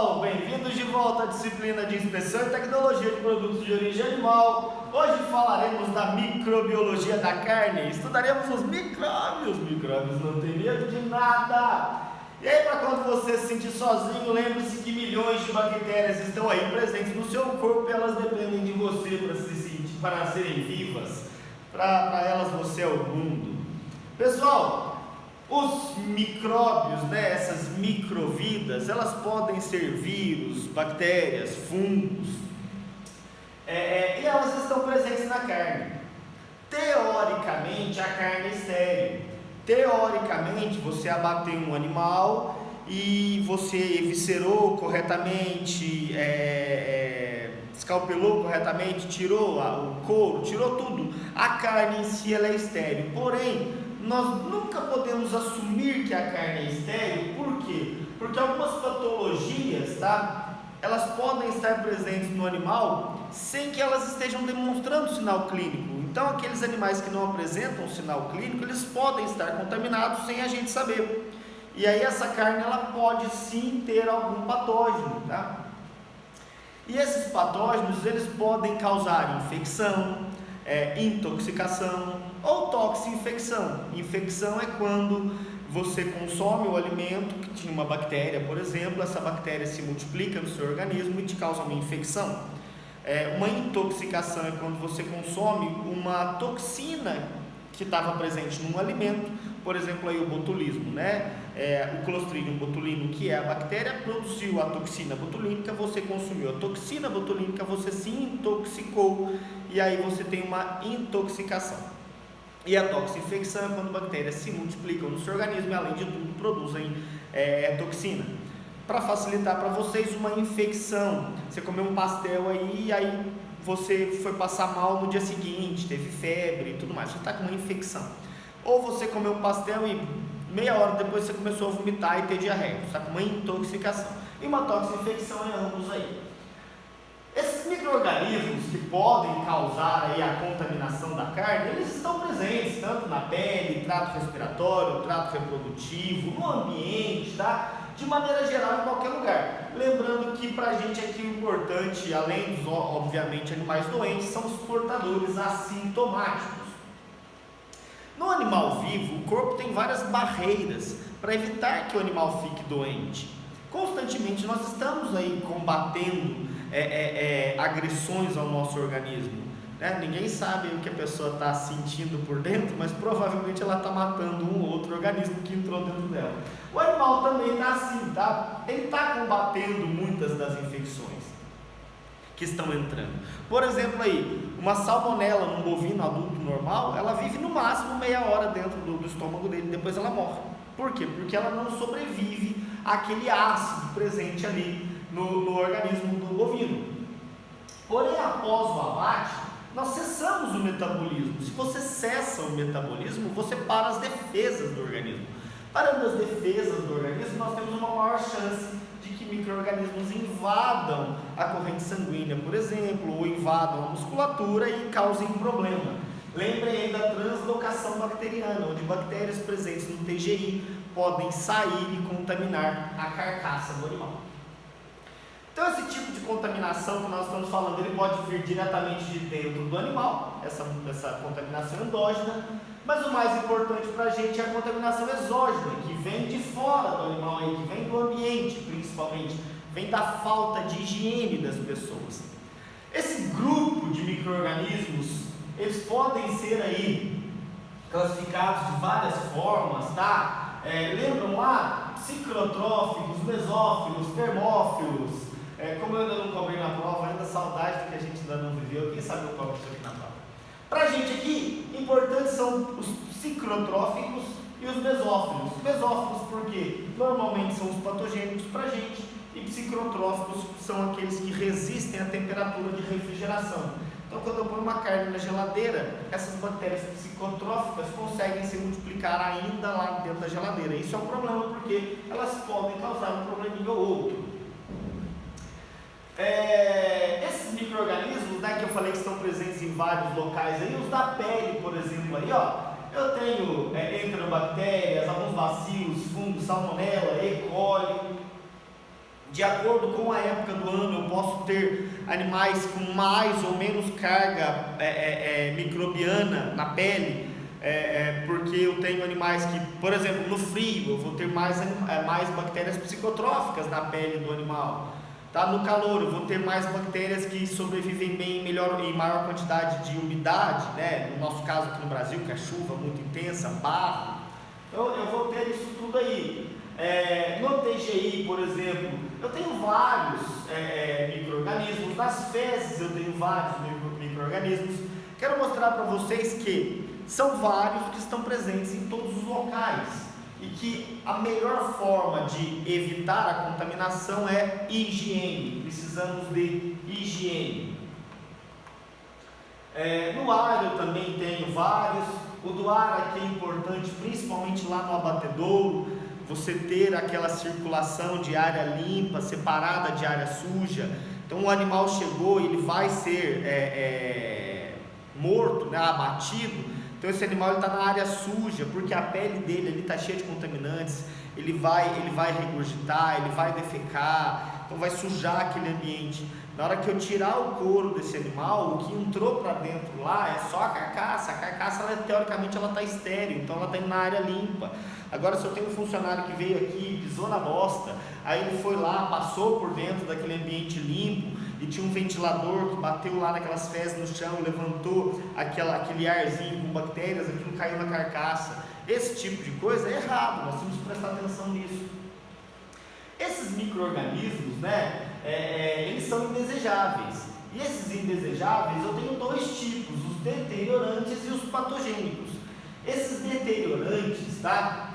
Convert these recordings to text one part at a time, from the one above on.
pessoal, bem-vindos de volta à disciplina de inspeção e tecnologia de produtos de origem animal. Hoje falaremos da microbiologia da carne, estudaremos os micróbios. Micróbios não tem medo de nada. E aí, para quando você se sentir sozinho, lembre-se que milhões de bactérias estão aí presentes no seu corpo e elas dependem de você para serem vivas. Para elas você é o mundo. Pessoal, os micróbios, essas microvidas, elas podem ser vírus, bactérias, fungos, e elas estão presentes na carne. Teoricamente, a carne é estéril. Teoricamente, você abateu um animal e você eviscerou corretamente, escalpelou corretamente, tirou o couro, tirou tudo. A carne em si ela é estéril, porém, nós nunca podemos assumir que a carne é estéril. Por quê? Porque algumas patologias, elas podem estar presentes no animal sem que elas estejam demonstrando sinal clínico. Então, aqueles animais que não apresentam sinal clínico, eles podem estar contaminados sem a gente saber. E aí essa carne, ela pode sim ter algum patógeno, E esses patógenos, eles podem causar infecção, intoxicação ou toxinfecção. Infecção é quando você consome o alimento que tinha uma bactéria, por exemplo, essa bactéria se multiplica no seu organismo e te causa uma infecção. Uma intoxicação é quando você consome uma toxina que estava presente num alimento, por exemplo, aí o botulismo, o Clostridium botulino, que é a bactéria, produziu a toxina botulínica, você consumiu a toxina botulínica, você se intoxicou e aí você tem uma intoxicação. E a toxinfecção é quando bactérias se multiplicam no seu organismo e, além de tudo, produzem toxina. Para facilitar para vocês, uma infecção, você comeu um pastel aí e aí você foi passar mal no dia seguinte, teve febre e tudo mais, você está com uma infecção. Ou você comeu um pastel e meia hora depois você começou a vomitar e ter diarreia, você está com uma intoxicação. E uma toxinfecção é ambos aí. Esses micro-organismos que podem causar aí a contaminação da carne, eles estão presentes tanto na pele, trato respiratório, trato reprodutivo, no ambiente, de maneira geral em qualquer lugar. Lembrando que para a gente aqui o importante, além dos, obviamente, animais doentes, são os portadores assintomáticos. No animal vivo, o corpo tem várias barreiras para evitar que o animal fique doente. Constantemente nós estamos aí combatendo agressões ao nosso organismo. Ninguém sabe o que a pessoa está sentindo por dentro, mas provavelmente ela está matando um ou outro organismo que entrou dentro dela. O animal também está assim, ele está combatendo muitas das infecções que estão entrando. Por exemplo, aí, uma salmonela num bovino adulto normal, ela vive no máximo meia hora dentro do estômago dele, depois ela morre. Por quê? Porque ela não sobrevive àquele ácido presente ali no organismo do bovino. Porém, após o abate, nós cessamos o metabolismo. Se você cessa o metabolismo, você para as defesas do organismo. Parando as defesas do organismo, nós temos uma maior chance de que micro-organismos invadam a corrente sanguínea, por exemplo, ou invadam a musculatura e causem problema. Lembrem aí da translocação bacteriana, onde bactérias presentes no TGI podem sair e contaminar a carcaça do animal. Então, esse tipo de contaminação que nós estamos falando, ele pode vir diretamente de dentro do animal, essa contaminação endógena, mas o mais importante para a gente é a contaminação exógena, que vem de fora do animal, que vem do ambiente principalmente, vem da falta de higiene das pessoas. Esse grupo de micro-organismos, eles podem ser aí classificados de várias formas, lembram lá? Psicrotróficos, mesófilos, termófilos. Como eu ainda não cobrei na prova, ainda saudade do que a gente ainda não viveu, quem sabe eu cobro isso aqui na prova. Pra gente aqui, importantes são os psicrotróficos e os mesófilos. Mesófilos porque normalmente são os patogênicos pra gente, e psicrotróficos são aqueles que resistem à temperatura de refrigeração. Então, quando eu ponho uma carne na geladeira, essas bactérias psicotróficas conseguem se multiplicar ainda lá dentro da geladeira. Isso é um problema porque elas podem causar um probleminha ou outro. Esses micro-organismos, que eu falei que estão presentes em vários locais aí, os da pele, por exemplo, aí, eu tenho enterobactérias, alguns bacilos, fungos, salmonella, E. coli, de acordo com a época do ano, eu posso ter animais com mais ou menos carga microbiana na pele, porque eu tenho animais que, por exemplo, no frio eu vou ter mais bactérias psicotróficas na pele do animal. Tá? No calor eu vou ter mais bactérias que sobrevivem bem em maior quantidade de umidade, né? No nosso caso aqui no Brasil, que é chuva muito intensa, barro. Então eu vou ter isso tudo aí. No TGI, por exemplo, eu tenho vários micro-organismos. Nas fezes eu tenho vários micro-organismos. Quero mostrar para vocês que são vários que estão presentes em todos os locais e que a melhor forma de evitar a contaminação é higiene. Precisamos de higiene. No ar eu também tenho vários. O do ar aqui é importante, principalmente lá no abatedouro, você ter aquela circulação de área limpa, separada de área suja. Então o animal chegou e ele vai ser morto, né, abatido. Então esse animal está na área suja, porque a pele dele está cheia de contaminantes, ele vai regurgitar, ele vai defecar, então vai sujar aquele ambiente. Na hora que eu tirar o couro desse animal, o que entrou para dentro lá é só a carcaça. A carcaça, teoricamente, ela está estéril, então ela está indo na área limpa. Agora, se eu tenho um funcionário que veio aqui, pisou na bosta, aí ele foi lá, passou por dentro daquele ambiente limpo, e tinha um ventilador que bateu lá naquelas fezes no chão, levantou aquele arzinho com bactérias, aquilo caiu na carcaça. Esse tipo de coisa é errado, nós temos que prestar atenção nisso. Esses micro-organismos, né, eles são indesejáveis. E esses indesejáveis eu tenho dois tipos, os deteriorantes e os patogênicos. Esses deteriorantes, tá,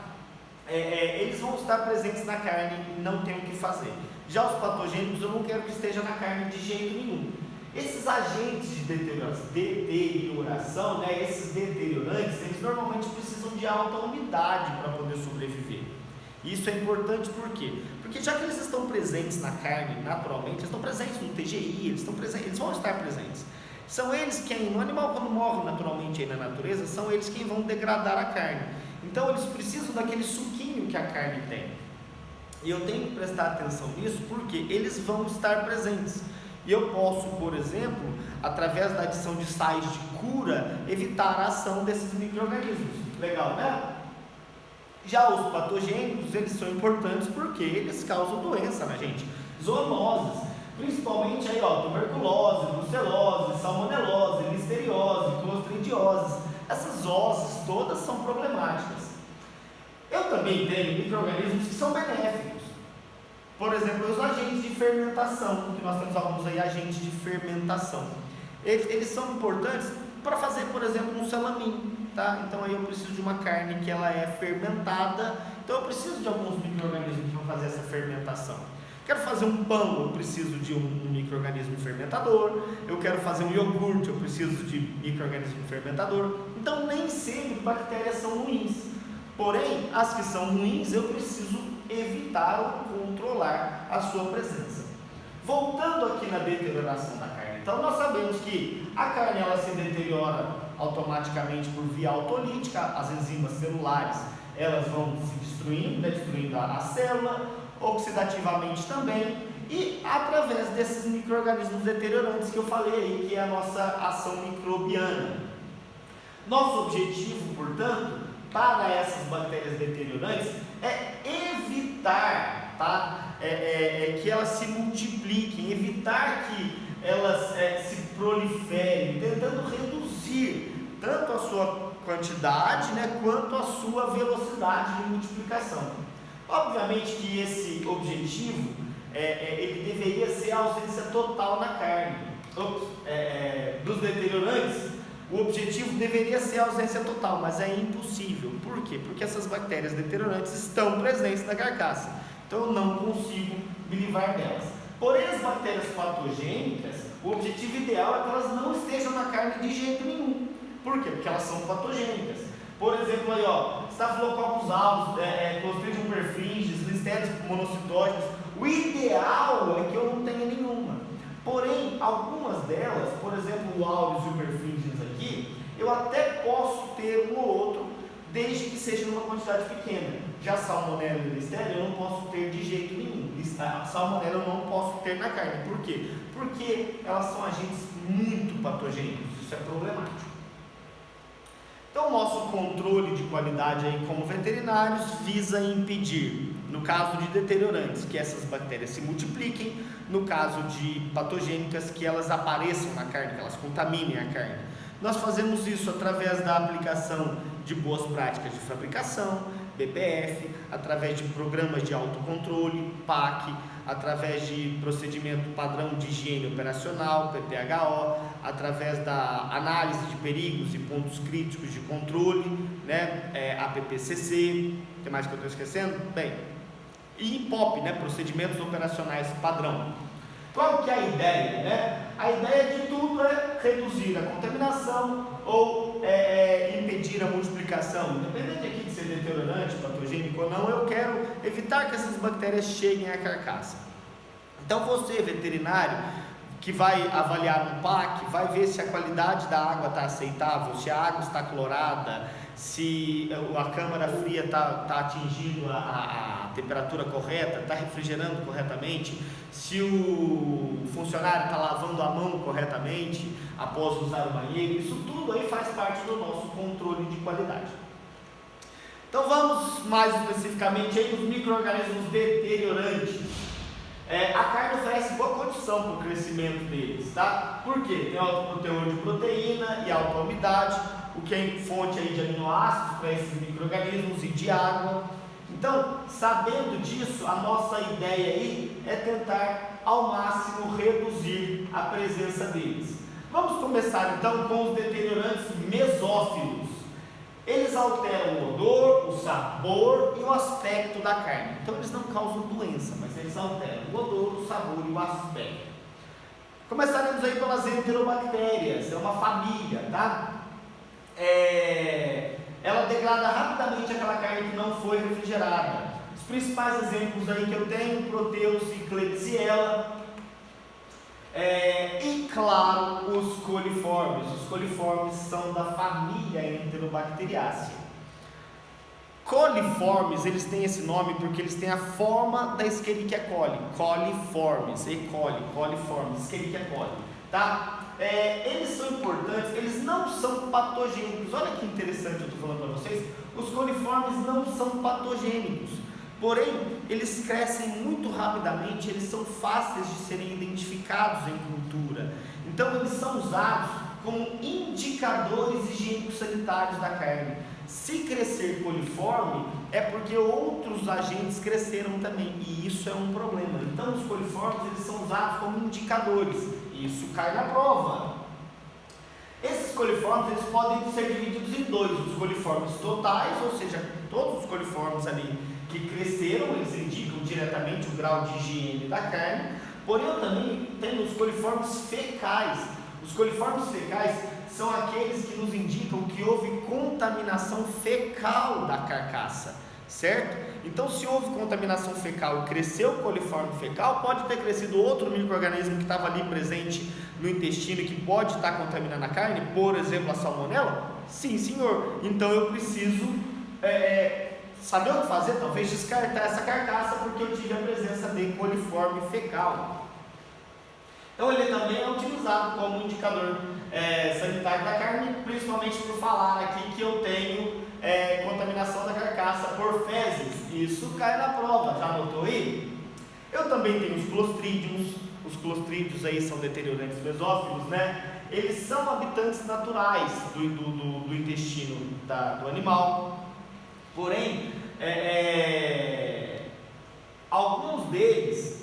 eles vão estar presentes na carne e não tem o que fazer. Já os patogênicos eu não quero que esteja na carne de jeito nenhum. Esses agentes de deterioração, né, esses deteriorantes, eles normalmente precisam de alta umidade para poder sobreviver. Isso é importante por quê? Porque já que eles estão presentes na carne naturalmente, eles estão presentes no TGI, eles vão estar presentes. São eles quem, no animal quando morre naturalmente aí na natureza, são eles quem vão degradar a carne. Então eles precisam daquele suquinho que a carne tem. E eu tenho que prestar atenção nisso porque eles vão estar presentes. E eu posso, por exemplo, através da adição de sais de cura, evitar a ação desses micro-organismos. Legal, né? Já os patogênicos, eles são importantes porque eles causam doença na gente. Zoonoses, principalmente aí, tuberculose, brucelose, salmonelose, listeriose, clostridiose. Essas zooses todas são problemáticas. Eu também tenho micro-organismos que são benéficos. Por exemplo, os agentes de fermentação, que nós temos alguns aí, agentes de fermentação. Eles são importantes para fazer, por exemplo, um salamin, tá? Então aí eu preciso de uma carne que ela é fermentada, então eu preciso de alguns micro-organismos que vão fazer essa fermentação. Quero fazer um pão, eu preciso de um micro-organismo fermentador. Eu quero fazer um iogurte, eu preciso de micro-organismo fermentador. Então nem sempre bactérias são ruins, porém as que são ruins eu preciso evitar ou controlar a sua presença. Voltando aqui na deterioração da carne, então nós sabemos que a carne ela se deteriora automaticamente por via autolítica, as enzimas celulares elas vão se destruindo, né, destruindo a célula, oxidativamente também, e através desses micro-organismos deteriorantes que eu falei aí, que é a nossa ação microbiana. Nosso objetivo, portanto, para essas bactérias deteriorantes é evitar, tá? Que elas se multipliquem, evitar que elas se proliferem, tentando reduzir tanto a sua quantidade, né, quanto a sua velocidade de multiplicação. Obviamente que esse objetivo ele deveria ser a ausência total na carne. Dos deteriorantes, o objetivo deveria ser a ausência total, mas é impossível. Por quê? Porque essas bactérias deteriorantes estão presentes na carcaça, então eu não consigo me livrar delas. Porém, as bactérias patogênicas, o objetivo ideal é que elas não estejam na carne de jeito nenhum. Por quê? Porque elas são patogênicas. Por exemplo, aí, Staphylococcus aureus, Clostridium perfringens, Listeria monocytogenes. O ideal é que eu não tenha nenhuma. Porém, algumas delas, por exemplo, o aureus e o perfringens aqui, eu até posso ter um ou outro, desde que seja numa quantidade pequena. Já salmonella e listeria eu não posso ter de jeito nenhum. a salmonela eu não posso ter na carne. Por quê? Porque elas são agentes muito patogênicos, isso é problemático. Então, o nosso controle de qualidade aí como veterinários visa impedir, no caso de deteriorantes, que essas bactérias se multipliquem, no caso de patogênicas, que elas apareçam na carne, que elas contaminem a carne. Nós fazemos isso através da aplicação de boas práticas de fabricação, BPF, através de programas de autocontrole, PAC, através de procedimento padrão de higiene operacional, PPHO, através da análise de perigos e pontos críticos de controle, né, APPCC, o que mais que eu estou esquecendo? Bem, e POP, né, procedimentos operacionais padrão. Qual que é a ideia, né? A ideia de tudo é reduzir a contaminação ou impedir a multiplicação. Independente aqui de ser deteriorante, patogênico ou não, eu quero evitar que essas bactérias cheguem à carcaça. Então você, veterinário, que vai avaliar um PAC, vai ver se a qualidade da água está aceitável, se a água está clorada, se a câmara fria está atingindo a temperatura correta, está refrigerando corretamente, se o funcionário está lavando a mão corretamente após usar o banheiro. Isso tudo aí faz parte do nosso controle de qualidade. Então vamos mais especificamente aí nos micro-organismos deteriorantes. A carne oferece boa condição para o crescimento deles, tá? Por quê? Tem alto teor de proteína e alta umidade, o que é fonte aí de aminoácidos para esses micro-organismos e de água. Então, sabendo disso, a nossa ideia aí é tentar ao máximo reduzir a presença deles. Vamos começar então com os deteriorantes mesófilos. Eles alteram o odor, o sabor e o aspecto da carne. Então eles não causam doença, mas eles alteram o odor, o sabor e o aspecto. Começaremos aí pelas enterobactérias, é uma família, tá? Ela degrada rapidamente aquela carne que não foi refrigerada. Os principais exemplos aí que eu tenho, Proteus e Klebsiella. E claro, os coliformes. Os coliformes são da família Enterobacteriaceae. Coliformes, eles têm esse nome porque eles têm a forma da Escherichia coli. Coliformes, E. coli, coliformes, Escherichia coli, tá? Eles são importantes, eles não são patogênicos. Olha que interessante eu estou falando para vocês. Os coliformes não são patogênicos, porém eles crescem muito rapidamente, eles são fáceis de serem identificados em cultura. Então eles são usados como indicadores higiênicos sanitários da carne. Se crescer coliforme é porque outros agentes cresceram também, e isso é um problema. Então os coliformes eles são usados como indicadores, e isso cai na prova. Esses coliformes eles podem ser divididos em dois: os coliformes totais, ou seja, todos os coliformes ali que cresceram, eles indicam diretamente o grau de higiene da carne. Porém eu também tenho os coliformes fecais. Os coliformes fecais são aqueles que nos indicam que houve contaminação fecal da carcaça, certo? Então, se houve contaminação fecal e cresceu o coliforme fecal, pode ter crescido outro micro-organismo que estava ali presente no intestino e que pode estar contaminando a carne, por exemplo, a salmonela? Sim, senhor. Então, eu preciso saber o que fazer, talvez descartar essa carcaça porque eu tive a presença de coliforme fecal. Então, ele também é utilizado como indicador sanitário da carne, principalmente por falar aqui que eu tenho contaminação da carcaça por fezes. Isso cai na prova, já anotou aí? Eu também tenho os clostrídios. Os clostrídeos aí são deteriorantes mesófilos, né? Eles são habitantes naturais do intestino do animal. Porém, alguns deles,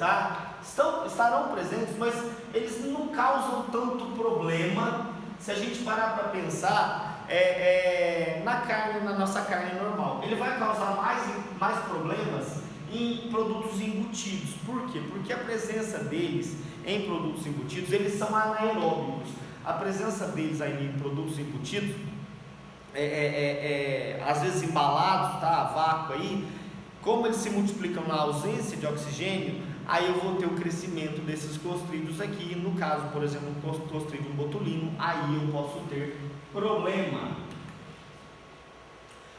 estarão presentes, mas eles não causam tanto problema se a gente parar para pensar na nossa carne normal. Ele vai causar mais problemas em produtos embutidos. Por quê? Porque a presença deles em produtos embutidos, eles são anaeróbicos. A presença deles aí em produtos embutidos, às vezes embalados, a vácuo aí, como eles se multiplicam na ausência de oxigênio, aí eu vou ter o crescimento desses clostrídeos aqui. No caso, por exemplo, o Clostridium botulino, aí eu posso ter problema.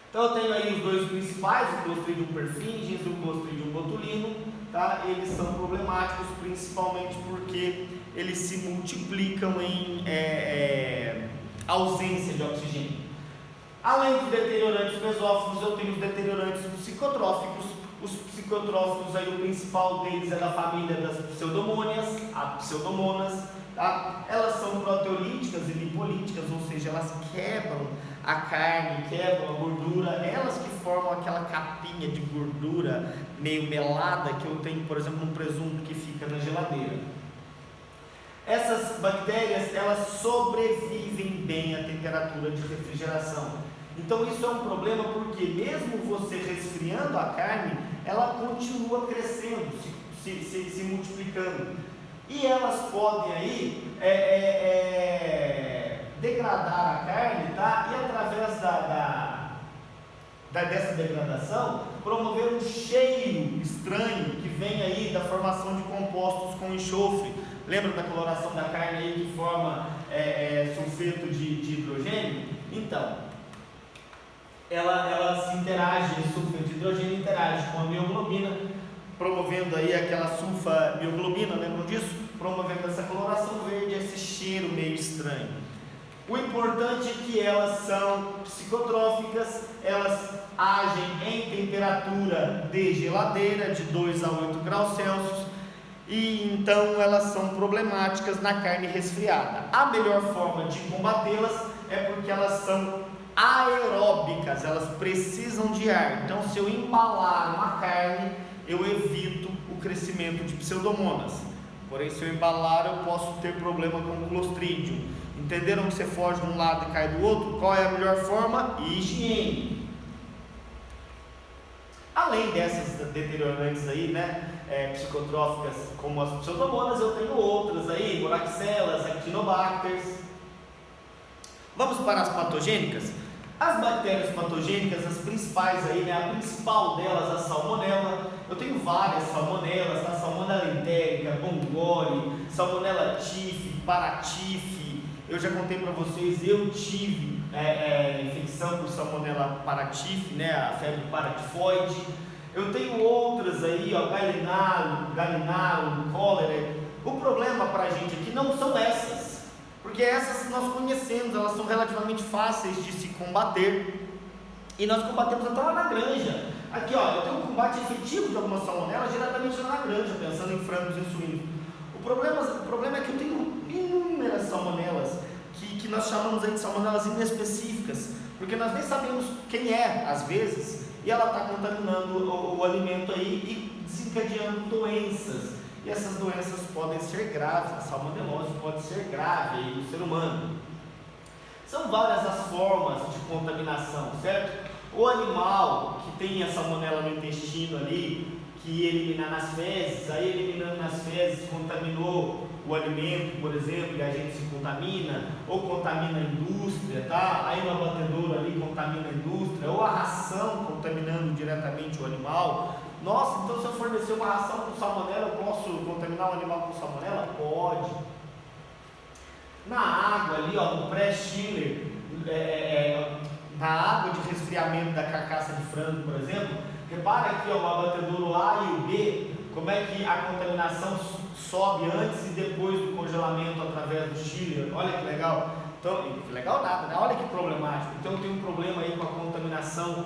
Então eu tenho aí os dois principais, o Clostridium perfringens e o Clostridium botulino, tá? Eles são problemáticos, principalmente porque eles se multiplicam em ausência de oxigênio. Além dos deteriorantes mesófilos, eu tenho os deteriorantes psicotróficos. Os psicotróficos, aí o principal deles é da família das pseudomônias, as pseudomonas, tá? Elas são proteolíticas e lipolíticas, ou seja, elas quebram a carne, quebram a gordura, elas que formam aquela capinha de gordura meio melada que eu tenho, por exemplo, no presunto que fica na geladeira. Essas bactérias, elas sobrevivem bem à temperatura de refrigeração. Então isso é um problema porque mesmo você resfriando a carne, ela continua crescendo, se multiplicando. E elas podem aí degradar a carne, tá? E através dessa degradação, promover um cheiro estranho que vem aí da formação de compostos com enxofre. Lembra da coloração da carne aí que forma sulfeto de hidrogênio? Então, ela se interage, esse sulfeto de hidrogênio interage com a mioglobina, promovendo aí aquela sulfa-mioglobina, lembram disso? Promovendo essa coloração verde, esse cheiro meio estranho. O importante é que elas são psicotróficas, elas agem em temperatura de geladeira, de 2 a 8 graus Celsius, e então elas são problemáticas na carne resfriada. A melhor forma de combatê-las é porque elas são aeróbicas, elas precisam de ar. Então, se eu embalar uma carne, eu evito o crescimento de pseudomonas. Porém, se eu embalar, eu posso ter problema com o Clostridium. Entenderam que você foge de um lado e cai do outro? Qual é a melhor forma? Higiene. Além dessas deteriorantes aí, né, psicotróficas como as pseudomonas, eu tenho outras aí, Moraxelas, Actinobacters. Vamos para as patogênicas? As bactérias patogênicas, as principais aí, né, a principal delas, a salmonela. Eu tenho várias salmonelas, a salmonela entérica, Bongoli, salmonela tiffi, paratiffi. Eu já contei para vocês, eu tive infecção por salmonela paratiffi, né, a febre paratifoide. Eu tenho outras aí, ó, galinaro, cólera. O problema para a gente aqui não são essas. Porque essas nós conhecemos, elas são relativamente fáceis de se combater e nós combatemos até lá na granja. Aqui, ó, eu tenho um combate efetivo de algumas salmonelas diretamente lá na granja, pensando em frangos e suínos. O problema é que eu tenho inúmeras salmonelas que nós chamamos aí de salmonelas inespecíficas, porque nós nem sabemos quem é, às vezes, e ela está contaminando o alimento aí e desencadeando doenças. E essas doenças podem ser graves, a salmonelose pode ser grave aí no ser humano. São várias as formas de contaminação, certo? O animal que tem a salmonela no intestino ali, que elimina nas fezes, aí eliminando nas fezes contaminou o alimento, por exemplo, e a gente se contamina, ou contamina a indústria, tá? Aí no abatedouro ali contamina a indústria, ou a ração contaminando diretamente o animal. Nossa, então se eu fornecer uma ração com salmonela, eu posso contaminar o animal com salmonela? Pode. Na água ali, ó, no pré-chiller, na água de resfriamento da carcaça de frango, por exemplo, repara aqui, ó, o abatedouro A e o B, como é que a contaminação sobe antes e depois do congelamento através do chiller. Olha que legal. Então, legal nada, né? Olha que problemático. Então eu tenho um problema aí com a contaminação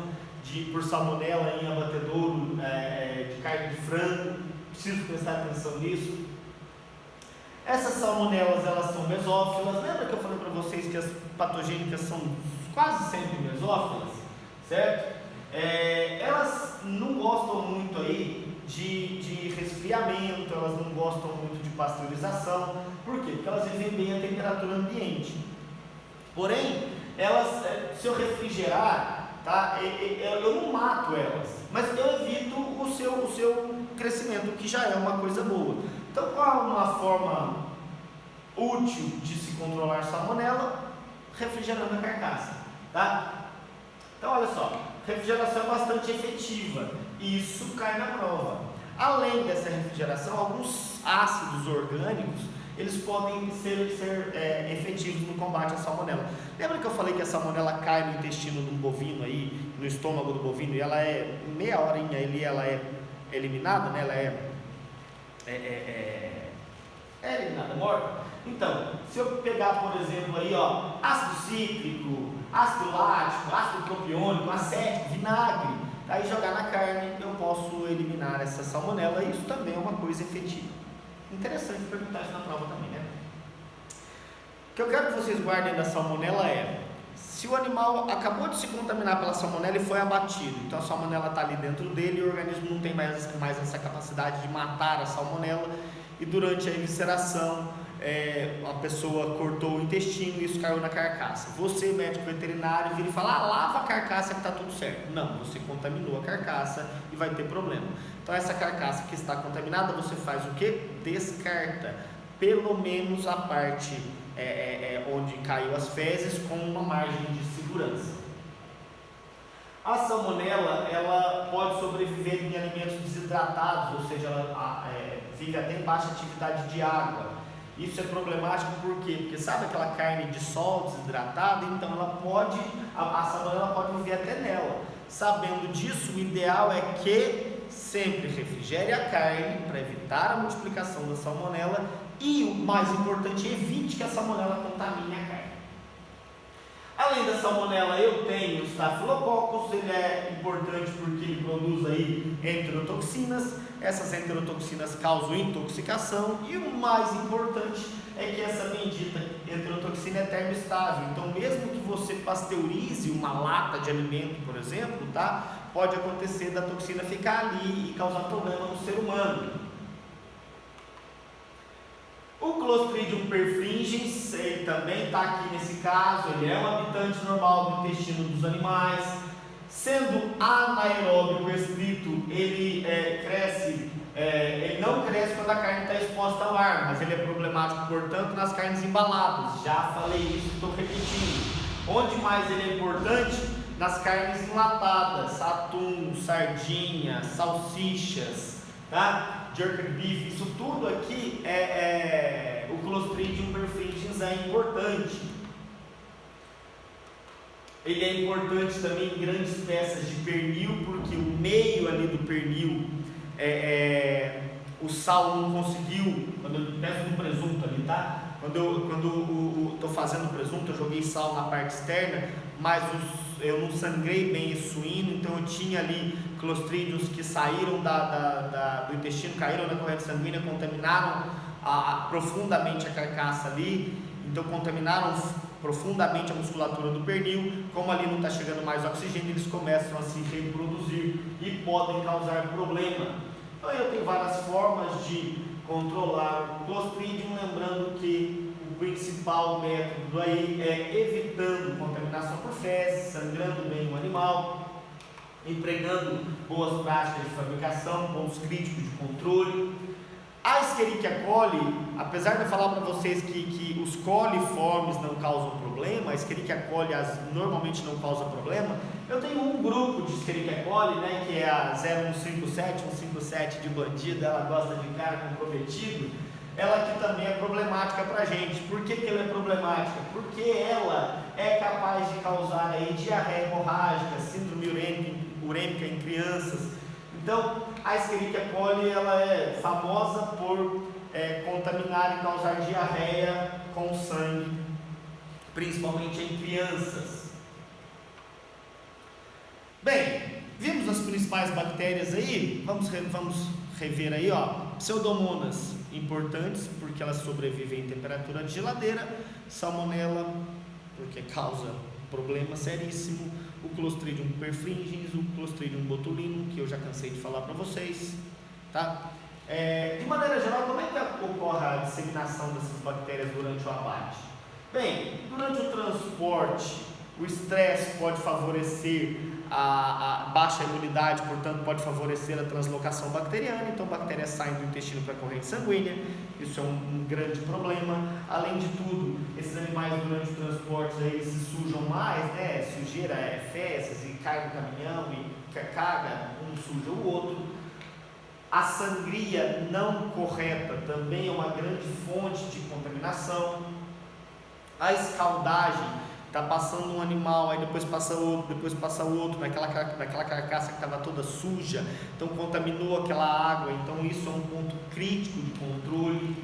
por salmonela em abatedouro de carne de frango. Preciso prestar atenção nisso. Essas salmonelas, elas são mesófilas. Lembra que eu falei para vocês que as patogênicas são quase sempre mesófilas, certo? Elas não gostam muito aí de resfriamento, elas não gostam muito de pasteurização. Por quê? Porque elas vivem bem a temperatura ambiente. Porém, elas, se eu refrigerar, tá, eu não mato elas, mas eu evito o seu crescimento, que já é uma coisa boa. Então, qual é uma forma útil de se controlar salmonela? Refrigerando a carcaça, tá? Então, olha só, refrigeração é bastante efetiva, e isso cai na prova. Além dessa refrigeração, alguns ácidos orgânicos, eles podem ser efetivos no combate à salmonela. Lembra que eu falei que a salmonela cai no intestino do bovino aí, no estômago do bovino, e ela meia horinha ali, ela é eliminada, né? Ela é eliminada, morta. Então, se eu pegar, por exemplo, aí, ó, ácido cítrico, ácido lático, ácido propiônico, acético, vinagre, aí jogar na carne, eu posso eliminar essa salmonela. Isso também é uma coisa efetiva. Interessante perguntar isso na prova também, né? O que eu quero que vocês guardem da salmonela é: se o animal acabou de se contaminar pela salmonela e foi abatido, então a salmonela está ali dentro dele e o organismo não tem mais essa capacidade de matar a salmonela, e durante a evisceração a pessoa cortou o intestino e isso caiu na carcaça. Você, médico veterinário, vira e fala: lava a carcaça que está tudo certo. Não, você contaminou a carcaça e vai ter problema. Então essa carcaça que está contaminada, você faz o que? Descarta pelo menos a parte onde caiu as fezes, com uma margem de segurança. A salmonela, ela pode sobreviver em alimentos desidratados, ou seja, ela vive até em baixa atividade de água. Isso é problemático por quê? Porque sabe aquela carne de sol desidratada? Então a salmonela pode viver até nela. Sabendo disso, o ideal é que sempre refrigere a carne para evitar a multiplicação da salmonela e, o mais importante, evite que a salmonela contamine a carne. Além da salmonela, eu tenho o Staphylococcus. Ele é importante porque ele produz aí enterotoxinas. Essas enterotoxinas causam intoxicação e o mais importante é que essa bendita enterotoxina é termoestável. Então, mesmo que você pasteurize uma lata de alimento, por exemplo, tá? Pode acontecer da toxina ficar ali e causar problema no ser humano. O Clostridium perfringens, ele também está aqui nesse caso. Ele é um habitante normal do intestino dos animais. Sendo anaeróbio restrito, ele ele não cresce quando a carne está exposta ao ar, mas ele é problemático, portanto, nas carnes embaladas. Já falei isso, estou repetindo. Onde mais ele é importante? Nas carnes enlatadas, atum, sardinha, salsichas, tá? Jerky beef, isso tudo aqui o Clostridium perfringens é importante. Ele é importante também em grandes peças de pernil, porque o meio ali do pernil, o sal não conseguiu. Quando eu peço no presunto ali, tá? Quando eu estou fazendo presunto, eu joguei sal na parte externa, mas eu não sangrei bem esse suíno, então eu tinha ali clostridiums que saíram do intestino, caíram na corrente sanguínea, contaminaram profundamente a carcaça ali, então contaminaram profundamente a musculatura do pernil. Como ali não está chegando mais oxigênio, eles começam a se reproduzir e podem causar problema. Então eu tenho várias formas de controlar o Clostridium, lembrando que o principal método aí é evitando contaminação por fezes, sangrando bem o animal, empregando boas práticas de fabricação, pontos críticos de controle. A Escherichia coli, apesar de eu falar para vocês que os coliformes não causam problema, a Escherichia coli normalmente não causa problema. Eu tenho um grupo de Escherichia coli, né, que é a 0157 de bandido, ela gosta de cara comprometido. Ela aqui também é problemática para a gente. Por que ela é problemática? Porque ela é capaz de causar aí diarreia hemorrágica, síndrome urêmica em crianças. Então, a Escherichia coli ela é famosa por contaminar e causar diarreia com sangue, principalmente em crianças. Bem, vimos as principais bactérias aí. Vamos rever aí, ó. Pseudomonas importantes porque elas sobrevivem em temperatura de geladeira. Salmonela, porque causa problema seríssimo. O Clostridium perfringens, o Clostridium botulinum, que eu já cansei de falar para vocês, tá? De maneira geral, como é que ocorre a disseminação dessas bactérias durante o abate? Bem, durante o transporte, o estresse pode favorecer a baixa imunidade, portanto pode favorecer a translocação bacteriana, então bactérias saem do intestino para a corrente sanguínea, isso é um grande problema. Além de tudo, esses animais durante o transporte eles se sujam mais, né? Sujeira fezes e cai no caminhão e caga, um suja o outro. A sangria não correta também é uma grande fonte de contaminação. A escaldagem Está passando um animal, aí depois passa outro, naquela carcaça que estava toda suja, então contaminou aquela água, então isso é um ponto crítico de controle.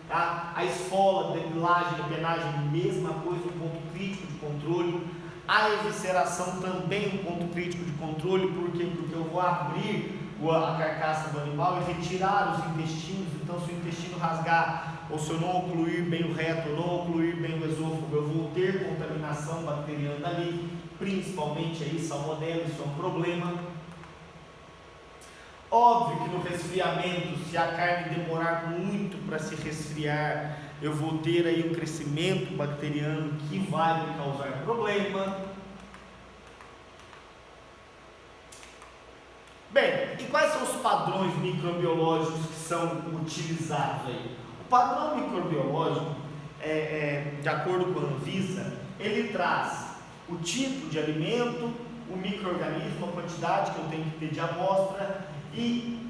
Tá? A esfola, debelagem, penagem, mesma coisa, um ponto crítico de controle. A evisceração também um ponto crítico de controle, por quê? Porque eu vou abrir a carcaça do animal e retirar os intestinos, então se o intestino rasgar, ou se eu não ocluir bem o reto, ou não ocluir bem o esôfago, eu vou ter contaminação bacteriana ali, principalmente aí salmonela, isso é um problema. Óbvio que no resfriamento, se a carne demorar muito para se resfriar, eu vou ter aí um crescimento bacteriano que vai me causar problema. Bem, e quais são os padrões microbiológicos que são utilizados aí? O padrão microbiológico, de acordo com a Anvisa, ele traz o tipo de alimento, o micro-organismo, a quantidade que eu tenho que ter de amostra e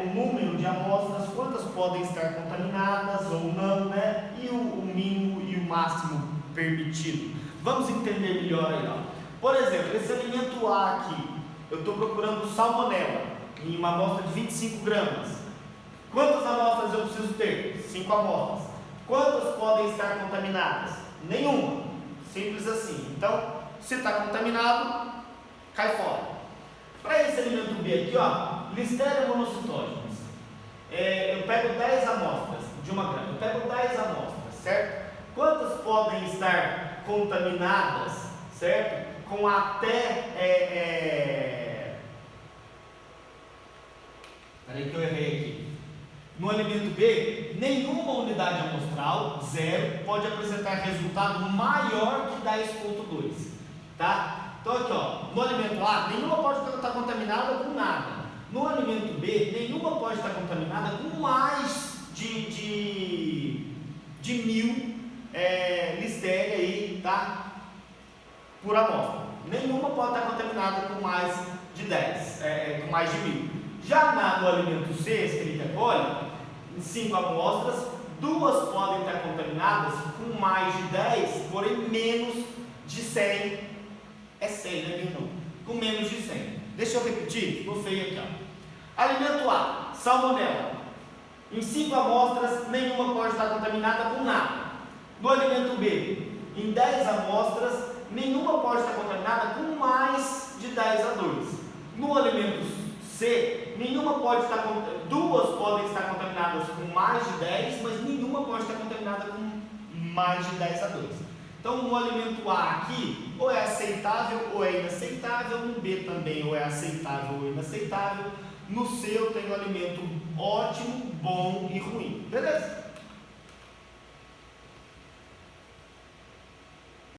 o número de amostras, quantas podem estar contaminadas ou não, né? E o mínimo e o máximo permitido. Vamos entender melhor aí, ó. Por exemplo, esse alimento A aqui, eu estou procurando salmonela em uma amostra de 25 gramas. Quantas amostras eu preciso ter? 5 amostras. Quantas podem estar contaminadas? Nenhuma. Simples assim. Então, se está contaminado, cai fora. Para esse alimento B aqui, ó, Listeria monocytogenes, eu pego 10 amostras de 1 grama. Eu pego 10 amostras, certo? Quantas podem estar contaminadas, certo? Com até peraí que eu errei aqui. No alimento B, nenhuma unidade amostral, 0, pode apresentar resultado maior que 10,2, tá? Então aqui, ó, no alimento A, nenhuma pode estar contaminada com nada. No alimento B, nenhuma pode estar contaminada com mais de 1000 Listeria aí, tá? Por amostra. Nenhuma pode estar contaminada com mais de 10, com mais de 1000. Já no alimento C, Escherichia coli, em 5 amostras, 2 podem estar contaminadas com mais de 10, porém menos de 100. É 100, né, não? Com menos de 100. Deixa eu repetir, ficou feio aqui, ó. Alimento A, salmonela. Em 5 amostras, nenhuma pode estar contaminada com nada. No alimento B, em 10 amostras, nenhuma pode estar contaminada com mais de 10:2. No alimento C, nenhuma pode estar, 2 podem estar contaminadas com mais de 10, mas nenhuma pode estar contaminada com mais de 10:2. Então, no alimento A aqui, ou é aceitável ou é inaceitável. No B também, ou é aceitável ou inaceitável. No C eu tenho alimento ótimo, bom e ruim. Beleza?